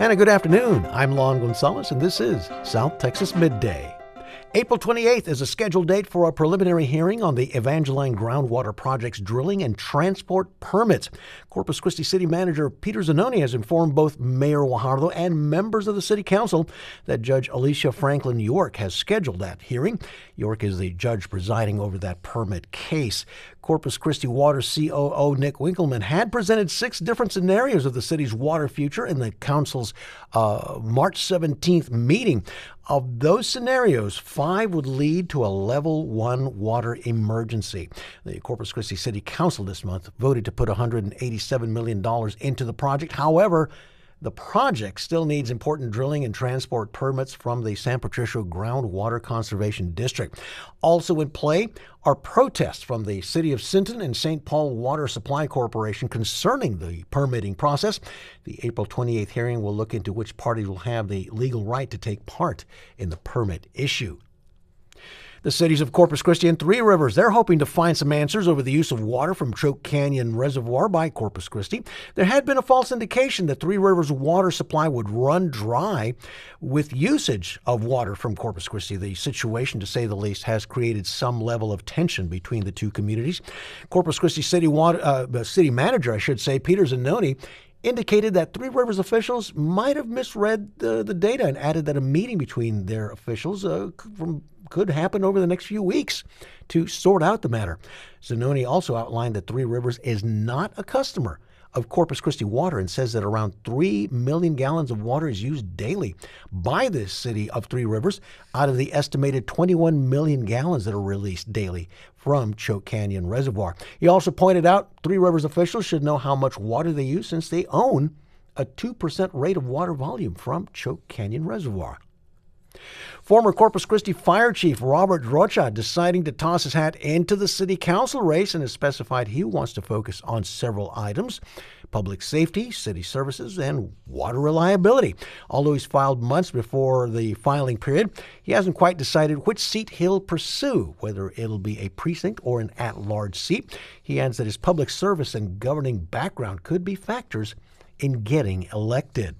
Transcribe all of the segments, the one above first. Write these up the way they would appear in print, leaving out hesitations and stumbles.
And a good afternoon. I'm Lon Gonzalez, and this is South Texas Midday. April 28th is a scheduled date for a preliminary hearing on the Evangeline groundwater project's drilling and transport permits. Corpus Christi City Manager Peter Zanoni has informed both Mayor Guajardo and members of the City Council that Judge Alicia Franklin York has scheduled that hearing. York is the judge presiding over that permit case. Corpus Christi Water COO Nick Winkleman had presented 6 different scenarios of the city's water future in the council's March 17th meeting. Of those scenarios, 5 would lead to a level 1 water emergency. The Corpus Christi City Council this month voted to put $187 million into the project. However, the project still needs important drilling and transport permits from the San Patricio Groundwater Conservation District. Also in play are protests from the City of Sinton and St. Paul Water Supply Corporation concerning the permitting process. The April 28th hearing will look into which parties will have the legal right to take part in the permit issue. The cities of Corpus Christi and Three Rivers, they're hoping to find some answers over the use of water from Choke Canyon Reservoir by Corpus Christi. There had been a false indication that Three Rivers' water supply would run dry with usage of water from Corpus Christi. The situation, to say the least, has created some level of tension between the two communities. Corpus Christi City Manager, Peter Zanoni, indicated that Three Rivers officials might have misread the data and added that a meeting between their officials could happen over the next few weeks to sort out the matter. Zanoni also outlined that Three Rivers is not a customer of Corpus Christi Water and says that around 3 million gallons of water is used daily by the city of Three Rivers out of the estimated 21 million gallons that are released daily from Choke Canyon Reservoir. He also pointed out Three Rivers officials should know how much water they use since they own a 2% rate of water volume from Choke Canyon Reservoir. Former Corpus Christi Fire Chief Robert Rocha deciding to toss his hat into the city council race and has specified he wants to focus on several items: public safety, city services, and water reliability. Although he's filed months before the filing period, he hasn't quite decided which seat he'll pursue, whether it'll be a precinct or an at-large seat. He adds that his public service and governing background could be factors in getting elected.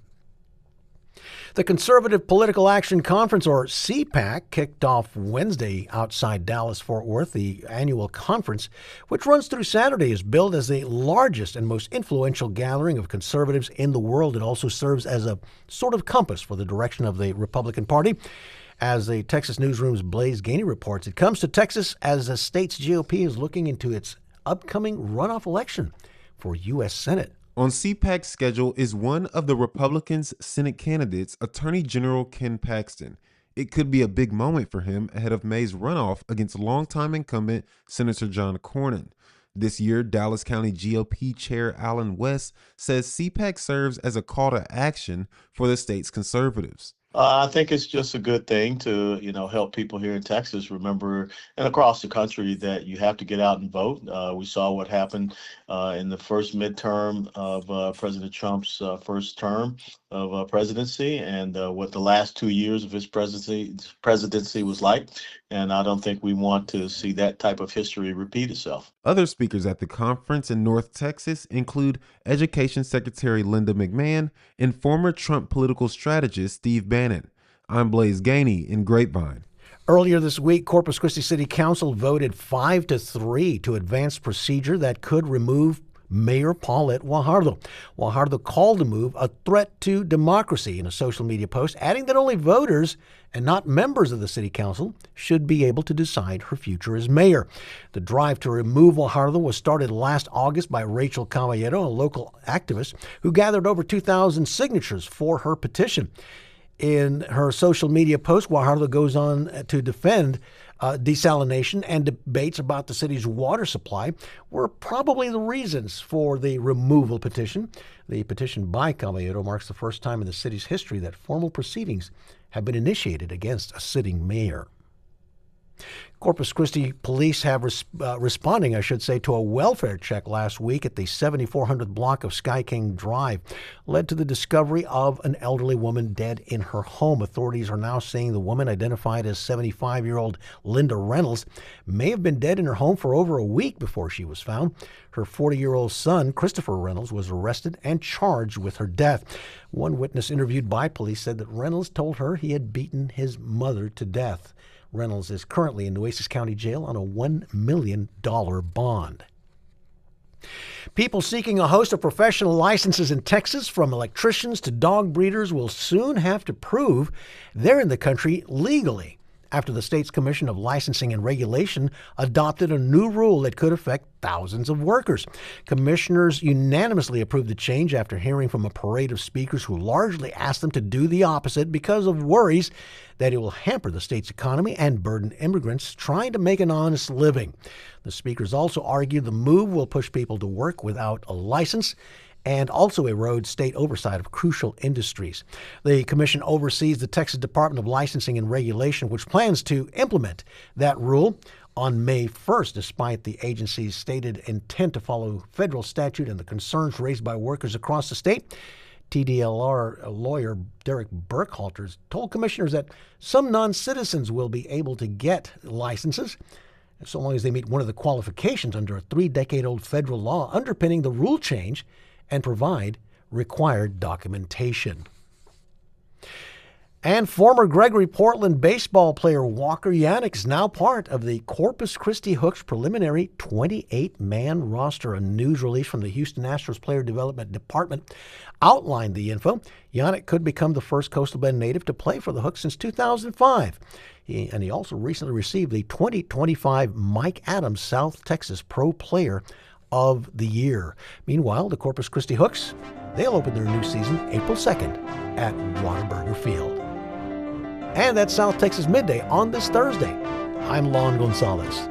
The Conservative Political Action Conference, or CPAC, kicked off Wednesday outside Dallas-Fort Worth. The annual conference, which runs through Saturday, is billed as the largest and most influential gathering of conservatives in the world. It also serves as a sort of compass for the direction of the Republican Party. As the Texas Newsroom's Blaze Gainey reports, it comes to Texas as the state's GOP is looking into its upcoming runoff election for U.S. Senate. On CPAC's schedule is one of the Republicans' Senate candidates, Attorney General Ken Paxton. It could be a big moment for him ahead of May's runoff against longtime incumbent Senator John Cornyn. This year, Dallas County GOP Chair Alan West says CPAC serves as a call to action for the state's conservatives. I think it's just a good thing to, help people here in Texas remember, and across the country, that you have to get out and vote. We saw what happened in the first midterm of President Trump's first term of presidency, and what the last 2 years of his presidency was like. And I don't think we want to see that type of history repeat itself. Other speakers at the conference in North Texas include Education Secretary Linda McMahon and former Trump political strategist Steve Bannon. I'm Blaze Gainey in Grapevine. Earlier this week, Corpus Christi City Council voted 5-3 to advance procedure that could remove Mayor Paulette Guajardo. Guajardo called the move a threat to democracy in a social media post, adding that only voters and not members of the city council should be able to decide her future as mayor. The drive to remove Guajardo was started last August by Rachel Caballero, a local activist who gathered over 2,000 signatures for her petition. In her social media post, Guajardo goes on to defend desalination and debates about the city's water supply were probably the reasons for the removal petition. The petition by Caballero marks the first time in the city's history that formal proceedings have been initiated against a sitting mayor. Corpus Christi police have responding, to a welfare check last week at the 7400 block of Sky King Drive led to the discovery of an elderly woman dead in her home. Authorities are now saying the woman, identified as 75-year-old Linda Reynolds, may have been dead in her home for over a week before she was found. Her 40-year-old son, Christopher Reynolds, was arrested and charged with her death. One witness interviewed by police said that Reynolds told her he had beaten his mother to death. Reynolds is currently in Nueces County Jail on a $1 million bond. People seeking a host of professional licenses in Texas, from electricians to dog breeders, will soon have to prove they're in the country legally after the state's Commission of Licensing and Regulation adopted a new rule that could affect thousands of workers. Commissioners unanimously approved the change after hearing from a parade of speakers who largely asked them to do the opposite because of worries that it will hamper the state's economy and burden immigrants trying to make an honest living. The speakers also argued the move will push people to work without a license and also erode state oversight of crucial industries. The commission oversees the Texas Department of Licensing and Regulation, which plans to implement that rule on May 1st, despite the agency's stated intent to follow federal statute and the concerns raised by workers across the state. TDLR lawyer Derek Burkhalter told commissioners that some non-citizens will be able to get licenses so long as they meet one of the qualifications under a 3-decade-old federal law underpinning the rule change and provide required documentation. And former Gregory Portland baseball player Walker Yannick is now part of the Corpus Christi Hooks preliminary 28-man roster. A news release from the Houston Astros Player Development Department outlined the info. Yannick could become the first Coastal Bend native to play for the Hooks since 2005. He also recently received the 2025 Mike Adams South Texas Pro Player of the Year. Meanwhile, the Corpus Christi Hooks, they'll open their new season April 2nd at Whataburger Field. And that's South Texas Midday on this Thursday. I'm Lon Gonzalez.